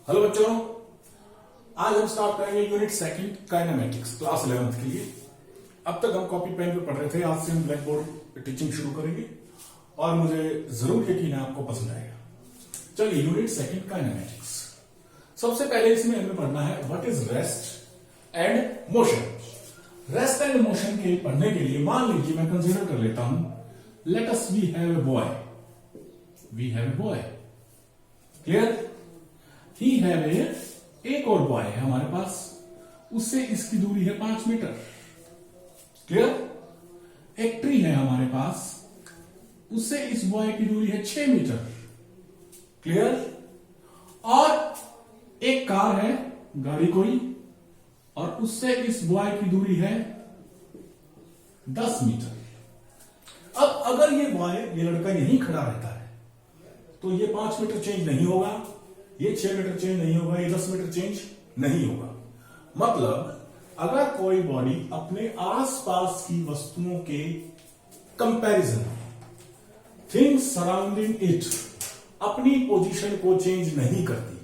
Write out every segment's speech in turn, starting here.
Hello बच्चों, आज हम स्टार्ट करेंगे unit second kinematics class 11th के लिए। अब तक हम कॉपी पेन पे पढ़ रहे थे, आज से हम ब्लैक बोर्ड पे टीचिंग शुरू करेंगे और मुझे जरूर यकीन है आपको पसंद आएगा। चलिए, यूनिट सेकंड काइनेमेटिक्स। सबसे पहले इसमें हमें पढ़ना है what is rest and motion. Rest and motion के पढ़ने के लिए मान लीजिए मैं कंसीडर कर लेता हूं, let us we have a boy, we have a boy, clear. He have a, एक और बॉय है हमारे पास, उससे इसकी दूरी है 5 मीटर, क्लियर। एक ट्री है हमारे पास, उससे इस बॉय की दूरी है 6 मीटर, क्लियर। और एक कार है, गाड़ी कोई, और उससे इस बॉय की दूरी है 10 मीटर। अब अगर ये बॉय, ये लड़का यहीं खड़ा रहता है तो ये 5 मीटर चेंज नहीं होगा, ये 6 मीटर चेंज नहीं होगा, ये 10 मीटर चेंज नहीं होगा। मतलब अगर कोई बॉडी अपने आसपास की वस्तुओं के कंपैरिजन, थिंग्स सराउंडिंग इट, अपनी पोजीशन को चेंज नहीं करती,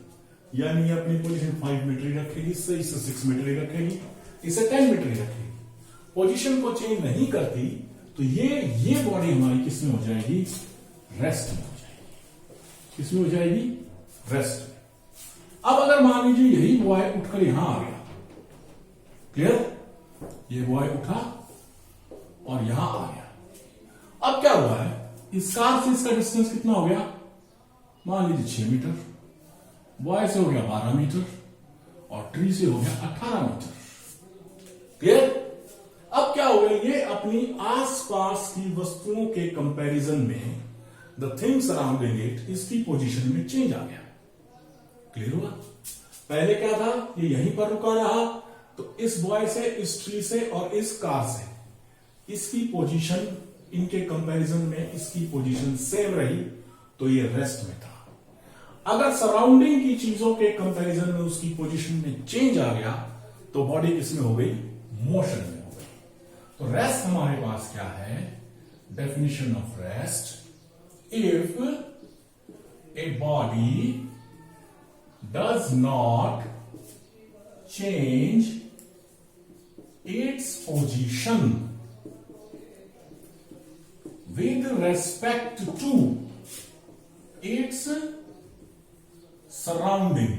यानी अपनी पोजीशन 5 मीटर ही रखेगी, इसे 6 मीटर ही रखेगी, इसे 10 मीटर ही रखेगी, पोजीशन को चेंज नहीं करती, तो ये बॉडी हमारी किस में हो जाएगी? रेस्ट में हो जाएगी। किस में हो जाएगी? रेस्ट में। अब अगर मान लीजिए यही बॉय उठकर यहां आ गया, क्लियर, ये बॉय उठा और यहां आ गया। अब क्या हुआ है, इस कार से इसका डिस्टेंस कितना हो गया? मान लीजिए 6 मीटर, बॉय से हो गया 12 मीटर और ट्री से हो गया 18 मीटर, क्लियर। अब क्या हो गया, ये अपनी आसपास की वस्तुओं के कंपैरिजन में द थिंग सराउंडिंग इट, इसकी पोजीशन में चेंज आ गया, क्लियर हुआ। पहले क्या था, ये यहीं पर रुका रहा, तो इस बॉय से, इस ट्री से और इस कार से इसकी पोजीशन, इनके कंपैरिजन में इसकी पोजीशन सेम रही, तो ये रेस्ट में था। अगर सराउंडिंग की चीजों के कंपैरिजन में उसकी पोजीशन में चेंज आ गया, तो बॉडी किसमें हो गई? मोशन में हो गई। तो रेस्ट हमारे पास क्या है? Definition of rest, if a body does not change its position with respect to its surrounding,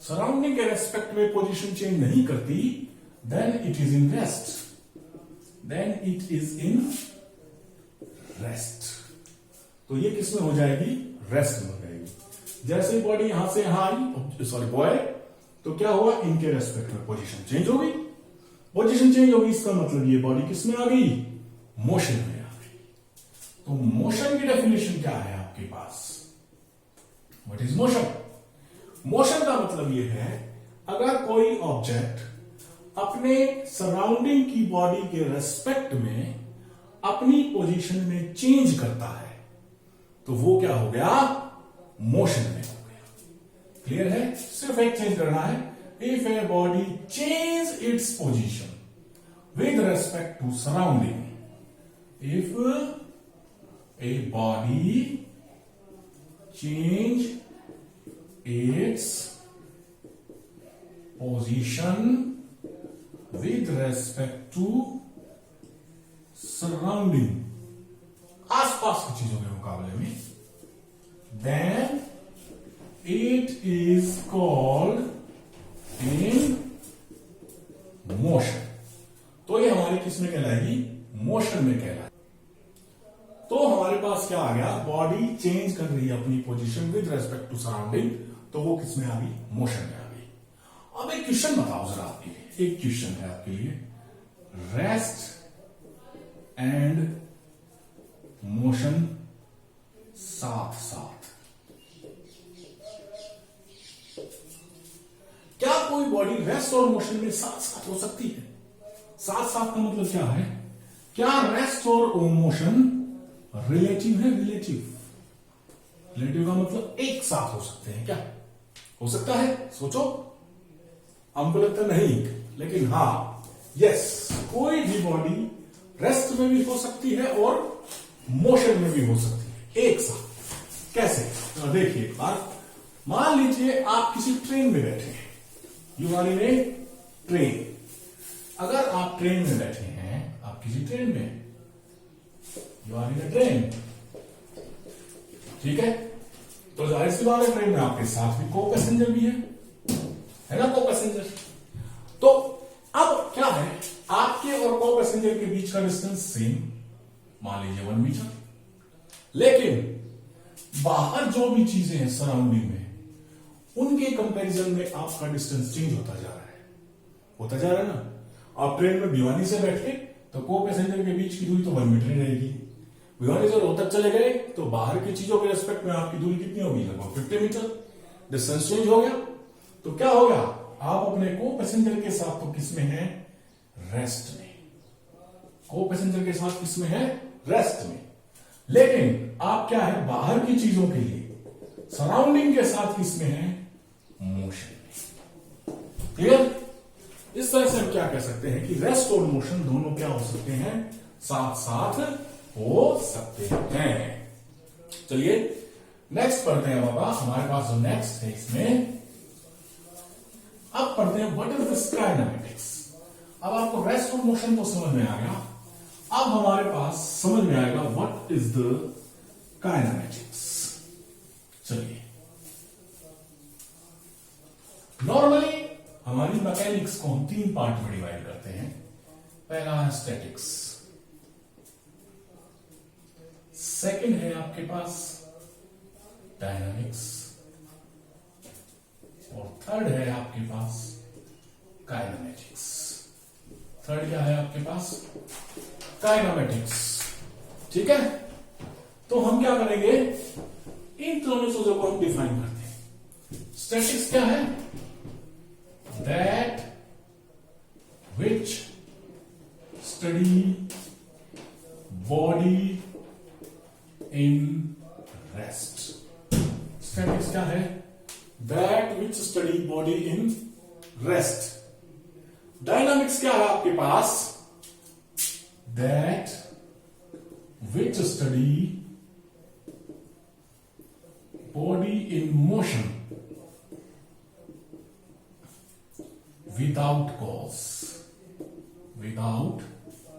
surrounding के रेस्पेक्ट में पोजीशन चेंज नहीं करती, then it is in rest, then it is in rest। तो ये किसमें हो जाएगी? रेस्ट में हो जाएगी। जैसे ही बॉडी यहां से यहां आई, सॉरी बॉय, तो क्या हुआ, इनके रेस्पेक्ट में पोजीशन चेंज हो गई। पोजीशन चेंज हो गई, इसका मतलब ये बॉडी किसमें आ गई? मोशन में आ गई। तो मोशन की डेफिनेशन क्या है आपके पास? What is motion? मोशन का मतलब ये है, अगर कोई ऑब्जेक्ट अपने सराउंडिंग की बॉडी के रेस्पेक्ट में अपनी पोजीशन में चेंज करता है, तो वो क्या हो गया? मोशन में हो गया, क्लियर है। सिर्फ एक चेंज करना है, if a body change its position with respect to surrounding, if a body change its position with respect to surrounding, आसपास की चीजों के मुकाबले में, then it is called in motion। तो ये हमारी किस में कहलाएगी? मोशन में कहलाएगी। तो हमारे पास क्या आ गया, बॉडी चेंज कर रही है अपनी position with respect to surrounding, तो वो किस में आ गई? मोशन में आ गई। अब एक क्वेश्चन बताओ जरा आपके लिए, एक क्वेश्चन है आपके लिए, रेस्ट एंड मोशन साथ साथ, क्या कोई बॉडी रेस्ट और मोशन में साथ साथ हो सकती है? साथ साथ का मतलब क्या है? क्या रेस्ट और मोशन रिलेटिव है? रिलेटिव का मतलब एक साथ हो सकते हैं क्या? हो सकता है? सोचो। हमको लगता नहीं, लेकिन हाँ, यस, कोई भी बॉडी रेस्ट में भी हो सकती है और मोशन में भी हो सकती है एक साथ। कैसे? तो देखिए एक बार, मान लीजिए आप किसी ट्रेन में बैठे हैं, you are in a train. अगर आप ट्रेन में बैठे हैं, आप किसी ट्रेन में, you are in a train, ठीक है, तो जाहिर सी बात है ट्रेन में आपके साथ भी को पैसेंजर भी है ना, को पैसेंजर। तो अब क्या है, आपके और को पैसेंजर के बीच का डिस्टेंस सेम, मान लीजिए 1 मीटर, लेकिन बाहर जो भी चीजें हैं सराउंडिंग में, उनके कंपैरिजन में आपका डिस्टेंस चेंज होता जा रहा है ना। आप ट्रेन में भिवानी से बैठे तो को पैसेंजर के बीच की दूरी तो 1 मीटर ही रहेगी। भिवानी से रोहतक चले गए तो बाहर की चीजों के रेस्पेक्ट में आपकी दूरी कितनी होगी, लगभग 50 मीटर। डिस्टेंस चेंज हो गया तो क्या हो गया, आप अपने को पैसेंजर के साथ तो किस में है, रेस्ट में, को पैसेंजर के साथ किस में है, रेस्ट में। लेकिन आप क्या है, बाहर की चीजों के लिए सराउंडिंग के साथ किस में है, मोशन में। क्लियर? इस तरह से हम क्या कह सकते हैं कि रेस्ट और मोशन दोनों क्या हो सकते हैं, साथ साथ हो सकते हैं। चलिए नेक्स्ट पढ़ते हैं बाबा, हमारे पास जो नेक्स्ट है इसमें, अब पढ़ते हैं व्हाट इज दिस काइनेमेटिक्स। अब आपको रेस्ट और मोशन तो समझ में आ गया, अब हमारे पास समझ में आएगा व्हाट इज द काइनेमेटिक्स। चलिए, नॉर्मली हमारी मैकेनिक्स को हम 3 पार्ट में डिवाइड करते हैं। पहला है स्टैटिक्स, सेकंड है आपके पास डायनामिक्स, और थर्ड है आपके पास काइनेमेटिक्स। थर्ड क्या है आपके पास, काइनेमेटिक्स। ठीक है, तो हम क्या करेंगे, इन दोनों चीजों को हम डिफाइन करते हैं। स्टैटिक्स क्या है, that which study body in rest। Statics क्या है, that which study body in rest। Dynamics क्या है आपके पास, that which study body in motion without cause. Without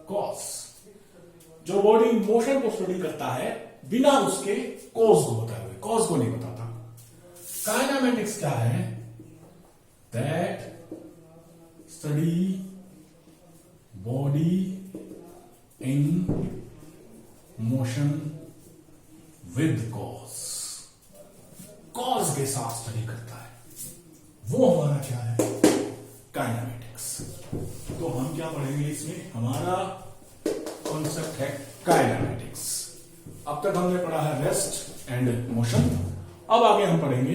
cause, जो बॉडी मोशन को स्टडी करता है बिना उसके कॉज को बताए हुए, कॉज को नहीं बताता। काइनेमेटिक्स क्या है, that study body in motion with cause. Cause के साथ स्टडी करता है, वो हमारा क्या है, काइनेमेटिक्स। तो हम क्या पढ़ेंगे इसमें, हमारा कॉन्सेप्ट है काइनेमेटिक्स। अब तक हमने पढ़ा है रेस्ट एंड मोशन, अब आगे हम पढ़ेंगे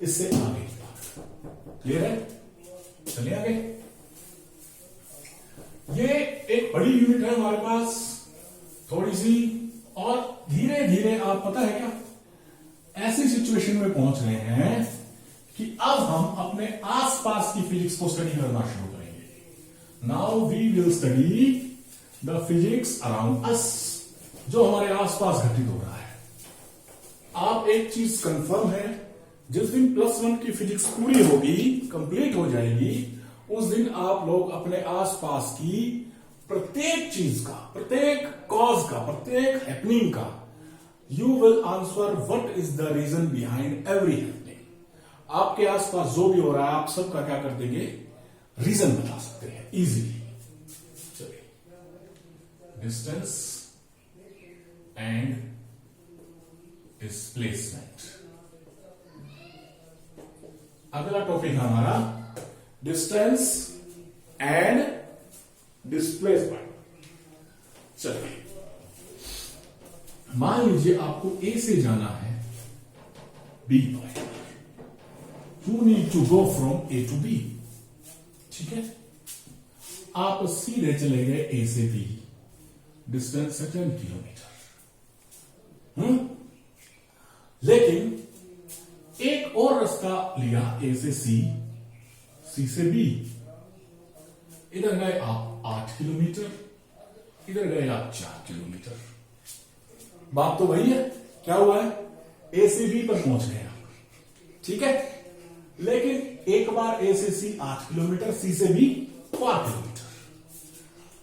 इससे आगे की बात। क्लियर है? चलिए आगे। ये एक बड़ी यूनिट है हमारे पास थोड़ी सी, और धीरे धीरे आप पता है क्या, ऐसी सिचुएशन में पहुंच रहे हैं कि अब हम अपने आसपास की फिजिक्स को स्टडी करना शुरू करेंगे। Now we will study the physics around us, जो हमारे आसपास घटित हो रहा है। आप एक चीज कंफर्म है, जिस दिन +1 की फिजिक्स पूरी होगी, कंप्लीट हो जाएगी, उस दिन आप लोग अपने आसपास की प्रत्येक चीज का, प्रत्येक कॉज का, प्रत्येक हैपनिंग का, you will answer what is the reason behind every happening. आपके आसपास जो भी हो रहा है, आप सबका क्या कर देंगे, रीजन बता सकते हैं इजीली। चलिए, डिस्टेंस एंड डिस्प्लेसमेंट अगला टॉपिक है हमारा, डिस्टेंस एंड डिस्प्लेसमेंट। चलिए, मान लीजिए आपको ए से जाना है B point, you need to go from A to B. ठीक है, आप सीधे चले गए ए से बी, डिस्टेंस है 10 किलोमीटर। लेकिन एक और रास्ता लिया ए से सी, सी से बी। इधर गए आप 8 किलोमीटर, इधर गए आप 4 किलोमीटर। बात तो वही है, क्या हुआ है, ए से बी पर पहुंच गए आप, ठीक है, लेकिन एक बार ए से सी 8 किलोमीटर, सी से बी 4 किलोमीटर,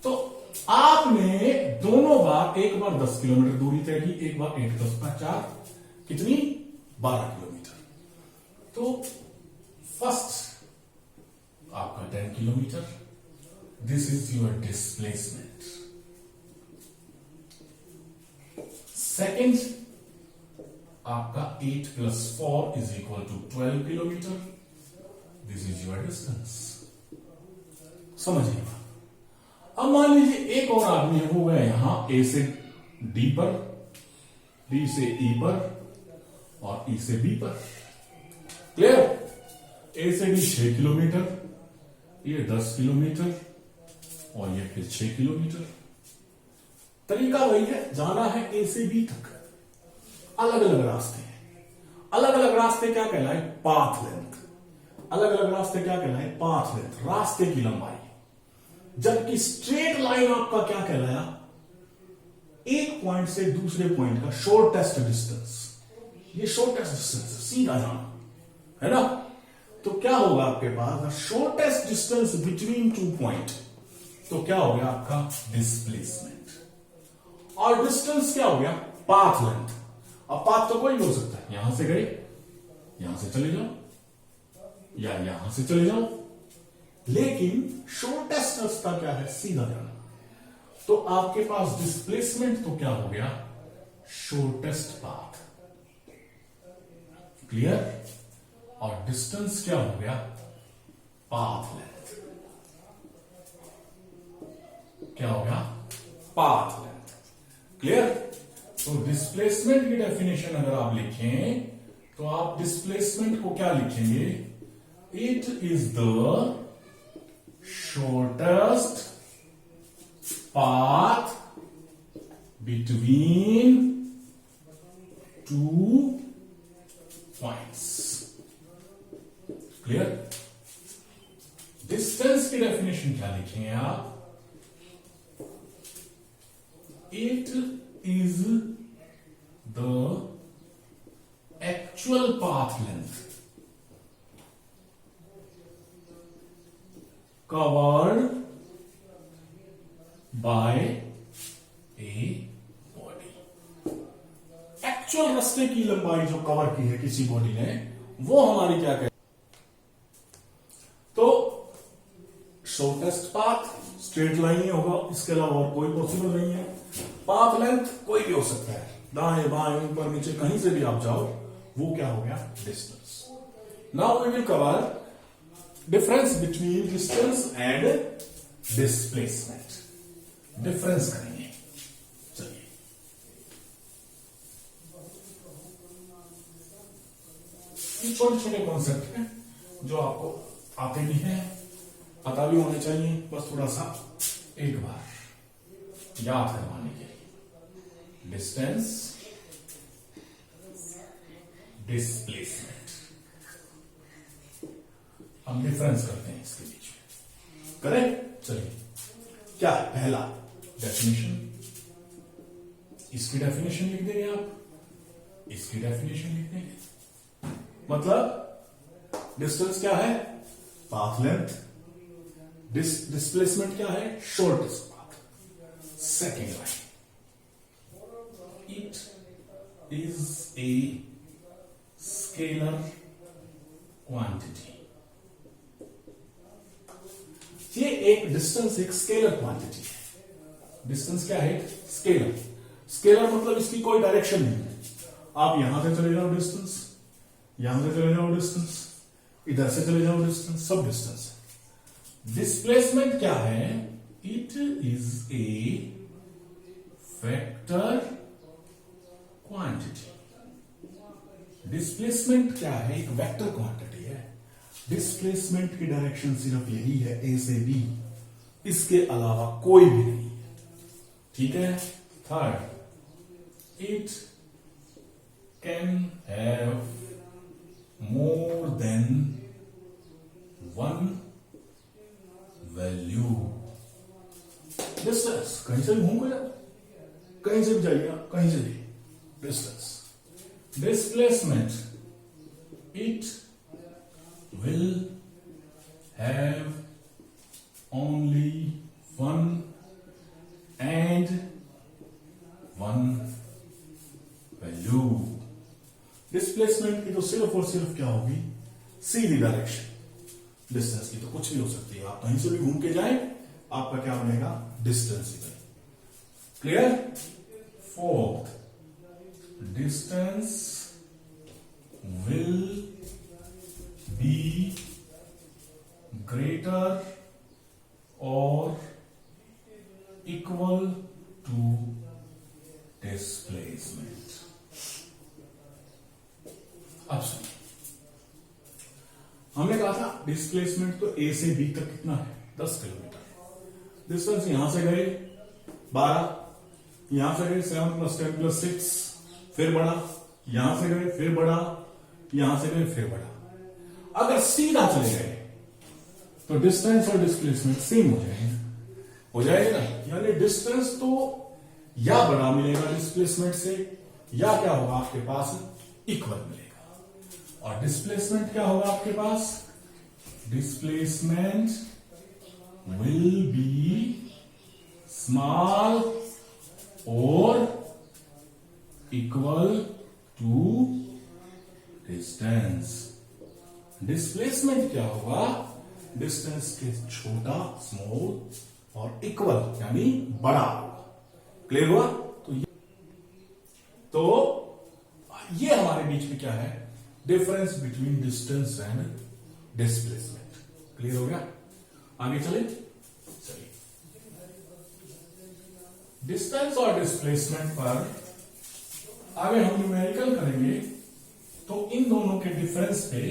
तो आपने दोनों बार, एक बार 10 किलोमीटर दूरी तय की, एक बार 8 10 5 4, कितनी 12 किलोमीटर। तो फर्स्ट आपका 10 kilometre, this is your displacement. Second आपका 8 + 4 = 12 kilometre, this is your distance. समझिएगा। अब मान लीजिए एक और आदमी है, वो गया यहां ए से डी पर, डी से ई पर और ई से बी पर। क्लियर? ए से डी 6 किलोमीटर, ये 10 किलोमीटर और ये फिर 6 किलोमीटर। तरीका वही है, जाना है ए से बी तक। अलग अलग रास्ते हैं। अलग अलग रास्ते क्या कहलाए? Path length. अलग अलग रास्ते क्या कहलाए? पाथ लेंथ, रास्ते की लंबाई। जबकि स्ट्रेट लाइन आपका क्या कहलाया? एक पॉइंट से दूसरे पॉइंट का शॉर्टेस्ट डिस्टेंस। ये शॉर्टेस्ट डिस्टेंस, सीधा जाना है ना। तो क्या होगा आपके पास? शॉर्टेस्ट डिस्टेंस बिटवीन 2 पॉइंट, तो क्या हो गया आपका? डिस्प्लेसमेंट। और डिस्टेंस क्या हो गया? Path length. अब पाथ तो कोई भी हो सकता है, यहां से गए, यहां से चले जाओ, या यहां से चले जाओ, लेकिन शॉर्टेस्ट रास्ता क्या है? सीधा जाना। तो आपके पास डिस्प्लेसमेंट तो क्या हो गया? Shortest path. क्लियर? और डिस्टेंस क्या हो गया? Path length. क्या हो गया? Path length. क्लियर? तो डिस्प्लेसमेंट की डेफिनेशन अगर आप लिखें तो आप डिस्प्लेसमेंट को क्या लिखेंगे? It is the shortest path between 2 points. Clear? Distance की डेफिनेशन क्या लिखेंगे आप? It is the actual path length covered by a body। Actual रास्ते की लंबाई जो कवर की है किसी बॉडी ने, वो हमारी क्या कहते? तो शॉर्टेस्ट पाथ स्ट्रेट लाइन ही होगा, इसके अलावा और कोई पॉसिबल नहीं है। पाथ लेंथ कोई भी हो सकता है, दाएं बाएं ऊपर नीचे कहीं से भी आप जाओ, वो क्या हो गया? Distance. Now we will cover difference between distance and displacement. Difference करेंगे। चलिए, ये छोटे छोटे कॉन्सेप्ट हैं जो आपको आते भी हैं, पता भी होने चाहिए, बस थोड़ा सा एक बार याद करवाने के लिए। डिस्टेंस, डिस्प्लेसमेंट, हम डिफरेंस करते हैं इसके बीच में। करेक्ट? चलिए, क्या है? पहला डेफिनेशन, इसकी डेफिनेशन लिख देंगे आप, इसकी डेफिनेशन लिख देंगे। मतलब डिस्टेंस क्या है? Path length. डिस्प्लेसमेंट क्या है? Shortest path. Second line, it is a scalar quantity. ये एक डिस्टेंस एक स्केलर क्वांटिटी है। डिस्टेंस क्या है? स्केलर। स्केलर मतलब इसकी कोई डायरेक्शन नहीं है। आप यहां से चले जाओ डिस्टेंस, यहां से चले जाओ डिस्टेंस, इधर से चले जाओ डिस्टेंस, सब डिस्टेंस। डिस्प्लेसमेंट क्या है? It is a vector quantity. Displacement क्या है? एक वेक्टर क्वांटिटी है। डिस्प्लेसमेंट की डायरेक्शन सिर्फ यही है, ए से बी, इसके अलावा कोई भी नहीं है। ठीक है? Third, it can have more than one value. Distance, कहीं से भी घूम गया, कहीं से भी जाइएगा, कहीं से भी distance. Displacement it will have only one and one value. Displacement की तो सिर्फ और सिर्फ क्या होगी, सीधी डायरेक्शन। डिस्टेंस की तो कुछ भी हो सकती है, आप कहीं से भी घूम के जाएं, आपका क्या बनेगा, डिस्टेंस ही बनेगा। Clear. Fourth, distance will be greater और इक्वल टू डिस्प्लेसमेंट। अब सुनिए, हमने कहा था डिस्प्लेसमेंट तो ए से बी तक कितना है, 10 किलोमीटर। डिस्टेंस यहां से गए 12, यहां से गए 7 + 10 + 6, फिर बढ़ा, यहां से गए फिर बढ़ा, यहां से गए फिर बढ़ा। अगर सीधा चले गए तो डिस्टेंस और डिस्प्लेसमेंट सेम हो जाएगा ना। यानी डिस्टेंस तो या बड़ा मिलेगा डिस्प्लेसमेंट से, या क्या होगा आपके पास, इक्वल मिलेगा। और डिस्प्लेसमेंट क्या होगा आपके पास, डिस्प्लेसमेंट विल बी स्मॉल और इक्वल टू डिस्टेंस। डिस्प्लेसमेंट क्या होगा, डिस्टेंस के छोटा, स्मॉल और इक्वल यानी बड़ा होगा। क्लियर हुआ। तो ये हमारे बीच में क्या है, difference between distance and displacement. Clear हो गया। आगे चले, चलिए डिस्टेंस और डिस्प्लेसमेंट पर आगे हम न्यूमेरिकल करेंगे। तो इन दोनों के डिफरेंस पे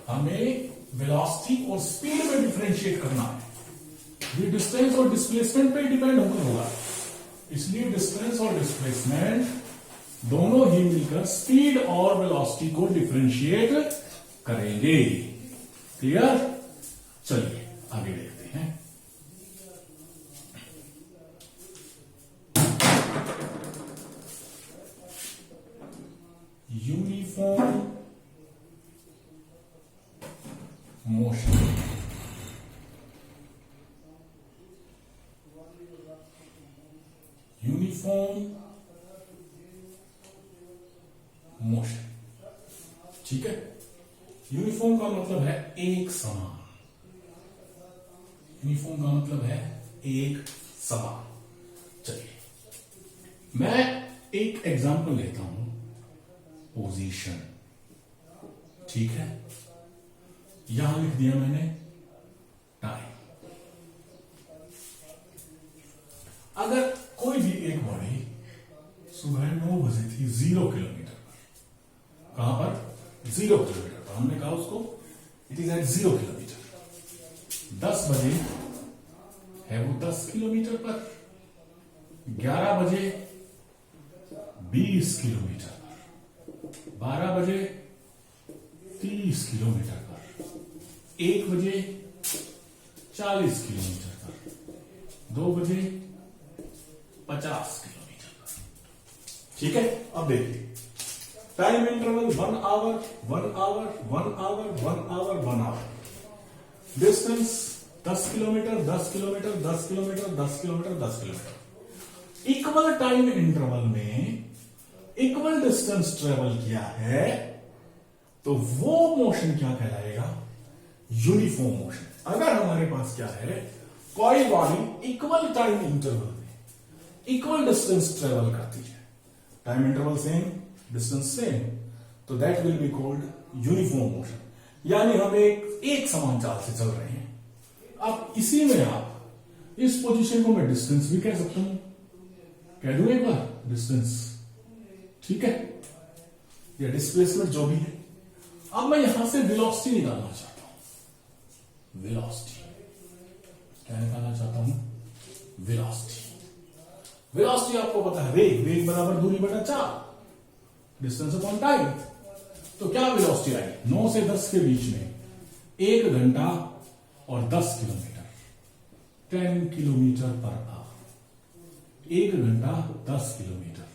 हमें वेलोसिटी और स्पीड में डिफरेंशिएट करना है। ये डिस्टेंस और डिस्प्लेसमेंट पे डिपेंड होगा, इसलिए डिस्टेंस और डिस्प्लेसमेंट दोनों ही मिलकर स्पीड और वेलोसिटी को डिफरेंशिएट करेंगे। क्लियर। चलिए आगे देखते हैं। Uniform motion. यूनिफॉर्म मोशन, ठीक है। यूनिफॉर्म का मतलब है एक समान। यूनिफॉर्म का मतलब है एक समान। चलिए मैं एक एग्जांपल लेता हूं, पोजीशन, ठीक है। यहां लिख दिया मैंने टाइम। अगर कोई भी एक बॉडी सुबह 9 बजे थी 0 किलोमीटर पर, कहां पर, 0 किलोमीटर पर, हमने कहा उसको इट इज एट 0 किलोमीटर। 10 बजे है वो 10 किलोमीटर पर, 11 बजे 20 किलोमीटर पर, 12 बजे 30 किलोमीटर पर, 1 बजे 40 किलोमीटर पर, 2 बजे 50 किलोमीटर पर। ठीक है। अब देखिए time interval 1 hour, 1 hour, 1 hour, 1 hour, 1 hour. Distance 10 kilometre, 10 kilometre, 10 kilometre, 10 kilometre, 10 kilometre. Equal time interval में इक्वल डिस्टेंस ट्रेवल किया है तो वो मोशन क्या कहलाएगा, यूनिफॉर्म मोशन। अगर हमारे पास क्या है, कोई बॉडी इक्वल टाइम इंटरवल में इक्वल डिस्टेंस ट्रेवल करती है, time interval same, distance same, तो that will be called uniform motion. यानी हम एक समान चाल से चल रहे हैं। अब इसी में आप इस पोजीशन को मैं डिस्टेंस भी कह सकता हूं, कह दूं एक बार डिस्टेंस, ठीक है, या डिस्प्लेसमेंट जो भी है। अब मैं यहां से वेलोसिटी निकालना चाहता हूं, वेलोसिटी क्या निकालना चाहता हूं, वेलोसिटी। वेलोसिटी आपको पता है वेग, वेग बराबर दूरी बटा चाल, डिस्टेंस अपॉन टाइम। तो क्या वेलोसिटी आई, 9 से 10 के बीच में 1 घंटा और 10 किलोमीटर, 10 किलोमीटर पर आवर। 1 घंटा 10 kilometre,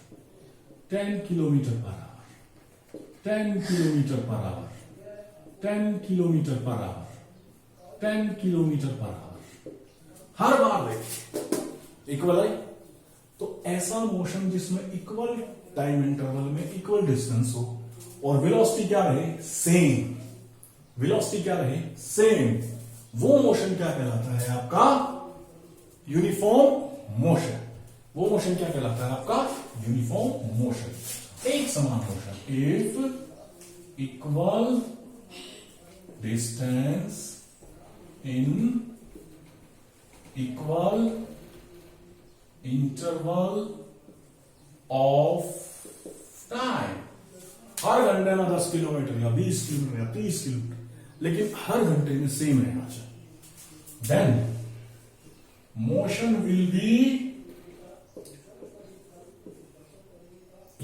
10 kilometre per hour. 10 kilometre per hour, 10 kilometre per hour, 10 kilometre per hour. हर बार देखिए इक्वल आई, तो ऐसा मोशन जिसमें इक्वल टाइम इंटरवल में इक्वल डिस्टेंस हो और वेलोसिटी क्या रहे, सेम। वेलोसिटी क्या रहे, सेम। वो मोशन क्या कहलाता है आपका, यूनिफॉर्म मोशन। वो मोशन क्या कहलाता है आपका, यूनिफॉर्म मोशन, एक समान motion. If equal distance in equal interval of time, हर घंटे में 10 किलोमीटर या 20 किलोमीटर या 30 किलोमीटर, लेकिन हर घंटे में सेम रहना चाहिए, then motion will be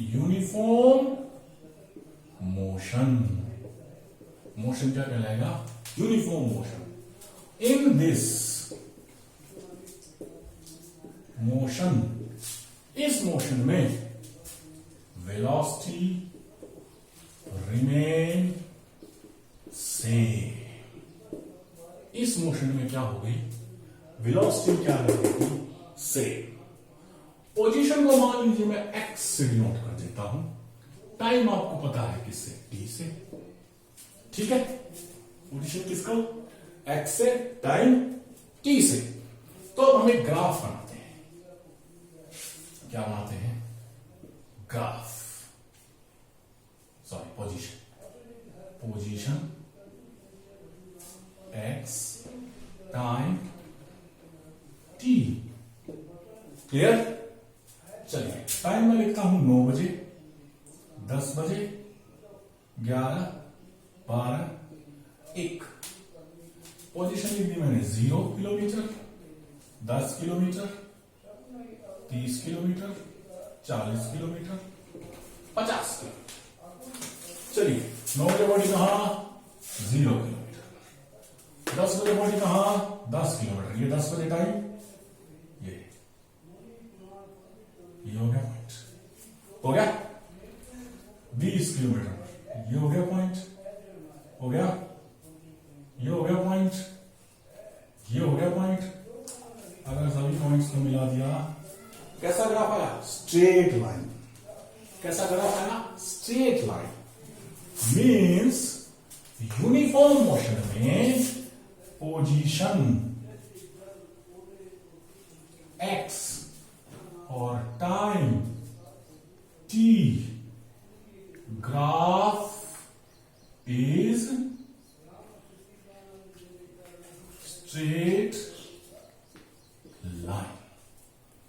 uniform motion. Motion क्या कहलाएगा, uniform motion. In this motion, इस मोशन में वेलोसिटी रिमेन सेम। इस मोशन में क्या होगी, वेलोसिटी क्या रहेगी, सेम। पोजीशन को मान लीजिए मैं एक्स से डिनोट कर देता हूं, टाइम आपको पता है किससे, टी से, ठीक है। पोजीशन किसका, एक्स से, टाइम टी से। तो अब हमें ग्राफ बनाते हैं, क्या बनाते हैं, graph, sorry position, position x time T, clear. चलिए टाइम में लिखता हूं 9 बजे, 10 बजे, 11, 12, 1। पोजीशन लिख दी मैंने 0 kilometre, 10 kilometre, 30 kilometre, 40 kilometre, 50 kilometre. चलिए 9 बजे बॉडी कहां, 0 किलोमीटर। 10 बजे बॉडी कहां, 10 किलोमीटर। ये 10 बजे टाइम, ये हो गया पॉइंट, हो गया 20 किलोमीटर, ये हो गया पॉइंट, हो गया, ये हो गया पॉइंट, ये हो गया पॉइंट। अगर सभी पॉइंट्स को मिला दिया, कैसा ग्राफ आया, स्ट्रेट लाइन। कैसा ग्राफ आया, straight line. Means uniform motion में पोजीशन एक्स और time T, graph is straight